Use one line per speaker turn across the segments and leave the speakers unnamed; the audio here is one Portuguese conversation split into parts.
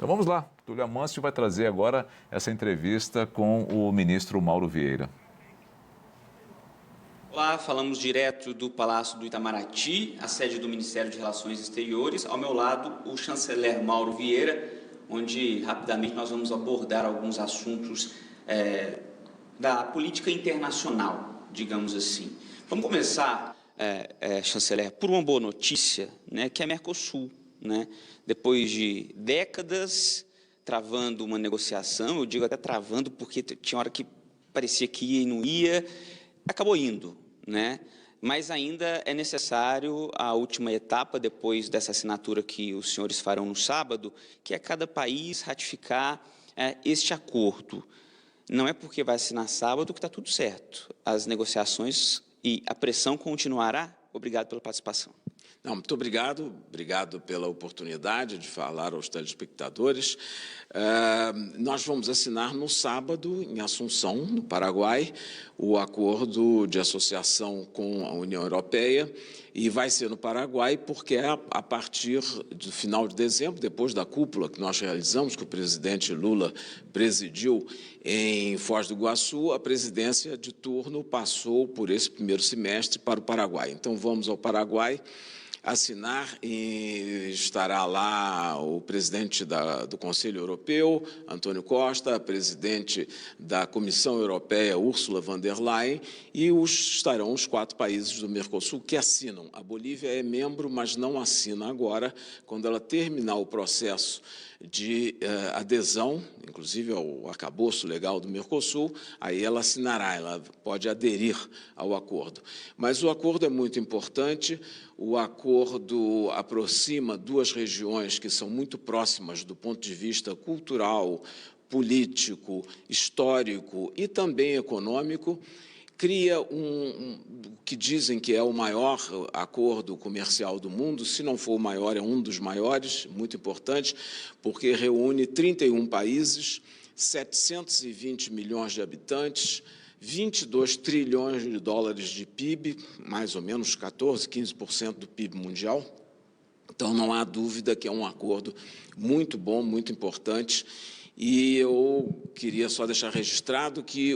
Então vamos lá, Túlio Amâncio vai trazer agora essa entrevista com o ministro Mauro Vieira.
Olá, falamos direto do Palácio do Itamaraty, a sede do Ministério de Relações Exteriores. Ao meu lado, o chanceler Mauro Vieira, onde rapidamente nós vamos abordar alguns assuntos da política internacional, digamos assim. Vamos começar, chanceler, por uma boa notícia, né, que é Mercosul, né? Depois de décadas travando uma negociação, eu digo até travando porque tinha hora que parecia que ia e não ia, acabou indo, né? Mas ainda é necessário a última etapa, depois dessa assinatura que os senhores farão no sábado, que é cada país ratificar este acordo. Não é porque vai assinar sábado que está tudo certo. As negociações e a pressão continuará. Obrigado pela participação.
Não, muito obrigado pela oportunidade de falar aos telespectadores. Nós vamos assinar no sábado, em Assunção, no Paraguai, o acordo de associação com a União Europeia, e vai ser no Paraguai porque é a partir do final de dezembro, depois da cúpula que nós realizamos, que o presidente Lula presidiu em Foz do Iguaçu, a presidência de turno passou por esse primeiro semestre para o Paraguai. Então, vamos ao Paraguai assinar, e estará lá o presidente do Conselho Europeu, Antônio Costa, a presidente da Comissão Europeia, Ursula von der Leyen, e estarão os 4 países do Mercosul que assinam. A Bolívia é membro, mas não assina agora. Quando ela terminar o processo de adesão, inclusive ao arcabouço legal do Mercosul, aí ela assinará, ela pode aderir ao acordo. Mas o acordo é muito importante, o acordo aproxima 2 regiões que são muito próximas do ponto de vista cultural, político, histórico e também econômico, cria o que dizem que é o maior acordo comercial do mundo, se não for o maior, é um dos maiores, muito importante, porque reúne 31 países, 720 milhões de habitantes, 22 trilhões de dólares de PIB, mais ou menos 14, 15% do PIB mundial. Então, não há dúvida que é um acordo muito bom, muito importante. E eu queria só deixar registrado que,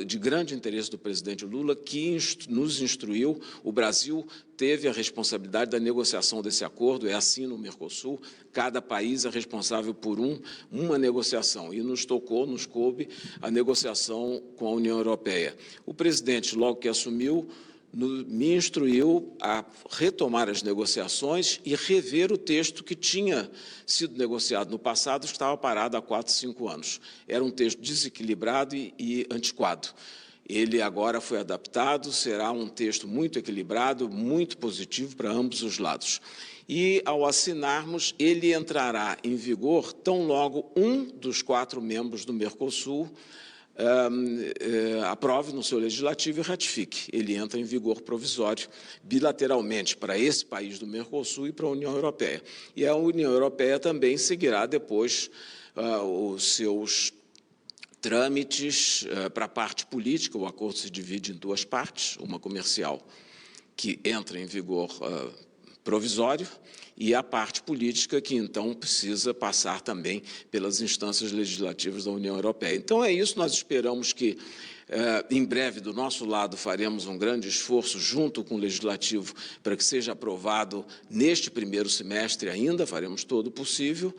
de grande interesse do presidente Lula, que nos instruiu, o Brasil teve a responsabilidade da negociação desse acordo, é assim no Mercosul, cada país é responsável por uma negociação, e nos coube a negociação com a União Europeia. O presidente, logo que assumiu, me instruiu a retomar as negociações e rever o texto que tinha sido negociado no passado, que estava parado há 4, 5 anos. Era um texto desequilibrado e antiquado. Ele agora foi adaptado, será um texto muito equilibrado, muito positivo para ambos os lados. E, ao assinarmos, ele entrará em vigor tão logo um dos 4 membros do Mercosul aprove no seu legislativo e ratifique. Ele entra em vigor provisório, bilateralmente, para esse país do Mercosul e para a União Europeia. E a União Europeia também seguirá depois os seus trâmites para a parte política. O acordo se divide em 2 partes, uma comercial, que entra em vigor provisório, e a parte política, que então precisa passar também pelas instâncias legislativas da União Europeia. Então é isso, nós esperamos que em breve, do nosso lado, faremos um grande esforço junto com o Legislativo para que seja aprovado neste primeiro semestre ainda, faremos todo o possível.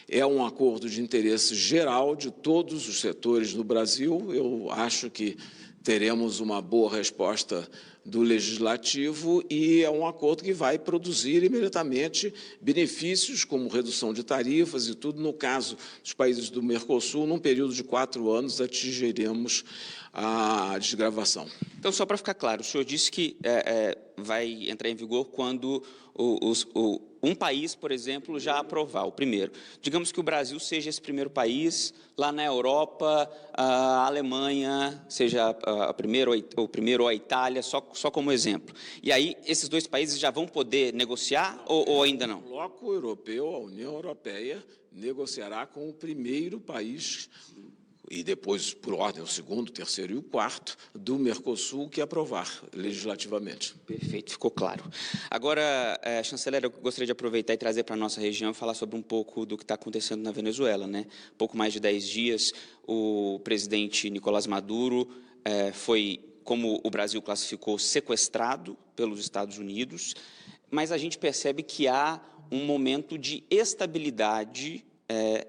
É um acordo de interesse geral de todos os setores no Brasil. Eu acho que teremos uma boa resposta do Legislativo e é um acordo que vai produzir imediatamente benefícios como redução de tarifas e tudo. No caso dos países do Mercosul, num período de 4 anos, atingiremos a desgravação.
Então, só para ficar claro, o senhor disse que vai entrar em vigor quando um país, por exemplo, já aprovar, o primeiro. Digamos que o Brasil seja esse primeiro país, lá na Europa, a Alemanha seja o primeiro ou a Itália, só como exemplo. E aí, esses 2 países já vão poder negociar ou ainda não?
O bloco europeu, a União Europeia, negociará com o primeiro país e depois, por ordem, o segundo, o terceiro e o quarto, do Mercosul, que aprovar legislativamente.
Perfeito, ficou claro. Agora, chanceler, eu gostaria de aproveitar e trazer para a nossa região e falar sobre um pouco do que está acontecendo na Venezuela, né? Pouco mais de 10 dias, o presidente Nicolás Maduro foi, como o Brasil classificou, sequestrado pelos Estados Unidos, mas a gente percebe que há um momento de estabilidade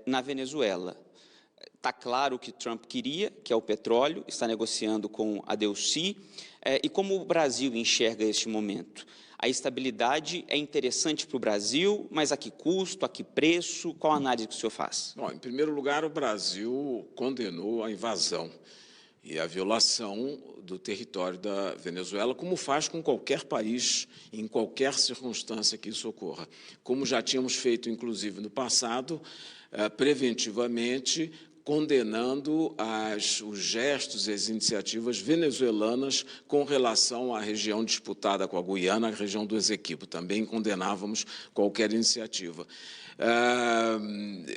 na Venezuela. Está claro o que Trump queria, que é o petróleo, está negociando com a Delcy. E como o Brasil enxerga este momento? A estabilidade é interessante para o Brasil, mas a que custo, a que preço? Qual a análise que o senhor faz?
Bom, em primeiro lugar, o Brasil condenou a invasão e a violação do território da Venezuela, como faz com qualquer país, em qualquer circunstância que isso ocorra. Como já tínhamos feito, inclusive, no passado, preventivamente, condenando os gestos e as iniciativas venezuelanas com relação à região disputada com a Guiana, a região do Esequibo. Também condenávamos qualquer iniciativa.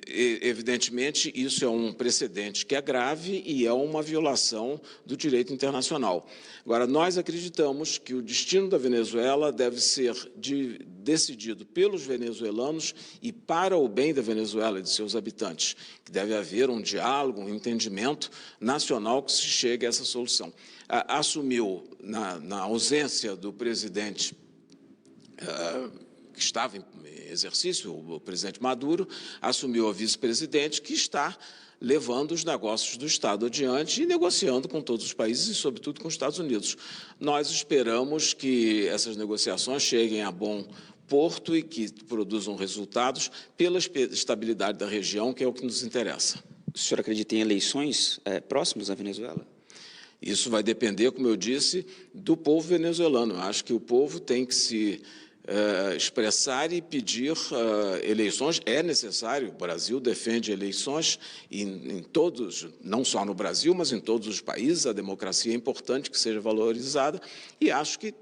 Evidentemente, isso é um precedente que é grave e é uma violação do direito internacional. Agora, nós acreditamos que o destino da Venezuela deve ser decidido pelos venezuelanos e para o bem da Venezuela e de seus habitantes, que deve haver um diálogo, um entendimento nacional que se chegue a essa solução. Assumiu, na ausência do presidente que estava em exercício, o presidente Maduro, assumiu a vice-presidente, que está levando os negócios do Estado adiante e negociando com todos os países e, sobretudo, com os Estados Unidos. Nós esperamos que essas negociações cheguem a bom porto e que produzam resultados pela estabilidade da região, que é o que nos interessa.
O senhor acredita em eleições próximas à Venezuela?
Isso vai depender, como eu disse, do povo venezuelano. Eu acho que o povo tem que se expressar e pedir eleições. É necessário, o Brasil defende eleições em todos, não só no Brasil, mas em todos os países. A democracia é importante que seja valorizada e acho que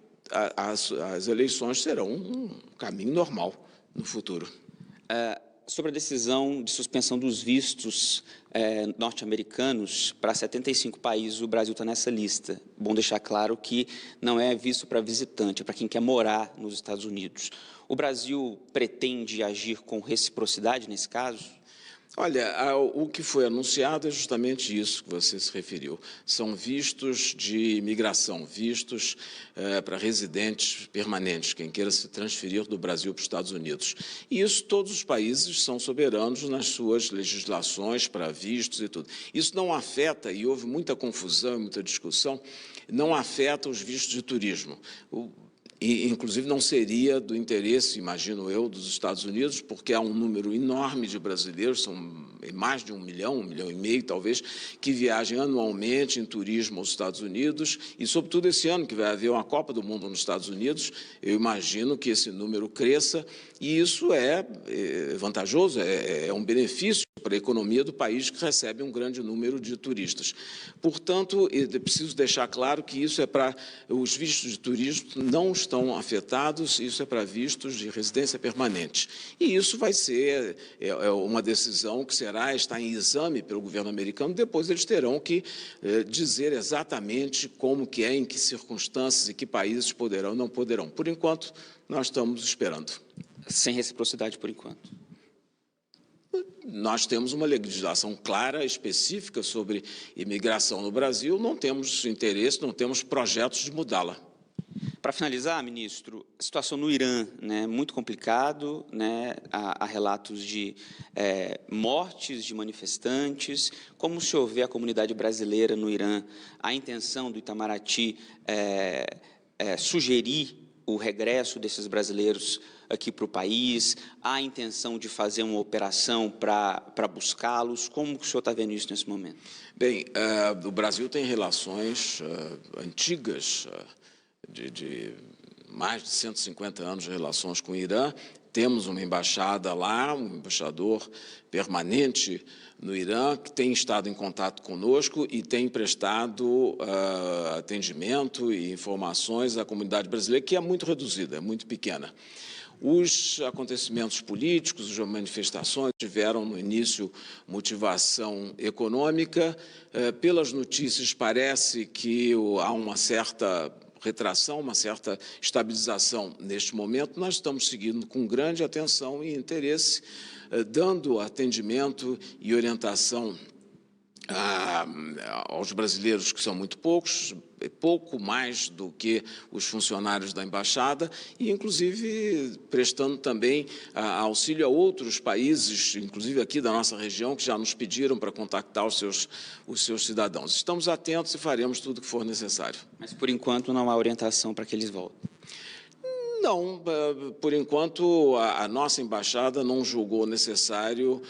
as eleições serão um caminho normal no futuro.
Sobre a decisão de suspensão dos vistos norte-americanos para 75 países, o Brasil está nessa lista. Bom deixar claro que não é visto para visitante, é para quem quer morar nos Estados Unidos. O Brasil pretende agir com reciprocidade nesse caso?
Olha, o que foi anunciado é justamente isso que você se referiu. São vistos de imigração, vistos para residentes permanentes, quem queira se transferir do Brasil para os Estados Unidos. E isso todos os países são soberanos nas suas legislações para vistos e tudo. Isso não afeta, e houve muita confusão e muita discussão, não afeta os vistos de turismo. E, inclusive, não seria do interesse, imagino eu, dos Estados Unidos, porque há um número enorme de brasileiros, são mais de 1 milhão e meio, talvez, que viajam anualmente em turismo aos Estados Unidos, e, sobretudo, esse ano, que vai haver uma Copa do Mundo nos Estados Unidos, eu imagino que esse número cresça, e isso é vantajoso, é um benefício para a economia do país, que recebe um grande número de turistas. Portanto, é preciso deixar claro que isso é para os vistos de turismo, não estão afetados, isso é para vistos de residência permanente. E isso vai ser uma decisão que está em exame pelo governo americano, depois eles terão que dizer exatamente como que é, em que circunstâncias e que países poderão ou não poderão. Por enquanto, nós estamos esperando.
Sem reciprocidade, por enquanto.
Nós temos uma legislação clara, específica sobre imigração no Brasil, não temos interesse, não temos projetos de mudá-la.
Para finalizar, ministro, a situação no Irã, né, muito complicado, né, há relatos de mortes de manifestantes. Como o senhor vê a comunidade brasileira no Irã? A intenção do Itamaraty sugerir o regresso desses brasileiros aqui para o país? Há a intenção de fazer uma operação para buscá-los? Como o senhor está vendo isso nesse momento?
Bem, o Brasil tem relações antigas, de mais de 150 anos de relações com o Irã. Temos uma embaixada lá, um embaixador permanente no Irã, que tem estado em contato conosco e tem prestado atendimento e informações à comunidade brasileira, que é muito reduzida, é muito pequena. Os acontecimentos políticos, as manifestações tiveram no início motivação econômica. Pelas notícias parece que há uma certa retração, uma certa estabilização neste momento. Nós estamos seguindo com grande atenção e interesse, dando atendimento e orientação aos brasileiros, que são muito poucos, pouco mais do que os funcionários da embaixada, e inclusive prestando também auxílio a outros países, inclusive aqui da nossa região, que já nos pediram para contactar os seus cidadãos. Estamos atentos e faremos tudo o que for necessário.
Mas, por enquanto, não há orientação para que eles voltem?
Não, por enquanto a nossa embaixada não julgou necessário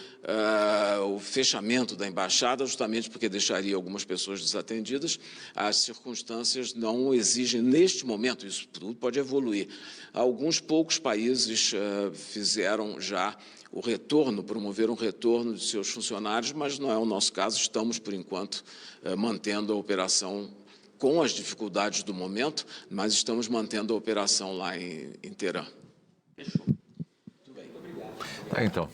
o fechamento da embaixada, justamente porque deixaria algumas pessoas desatendidas. As circunstâncias não exigem neste momento, isso tudo pode evoluir. Alguns poucos países fizeram já o retorno, promoveram o retorno de seus funcionários, mas não é o nosso caso. Estamos, por enquanto, mantendo a operação com as dificuldades do momento, mas estamos mantendo a operação lá em Teherã.
Fechou.
Então.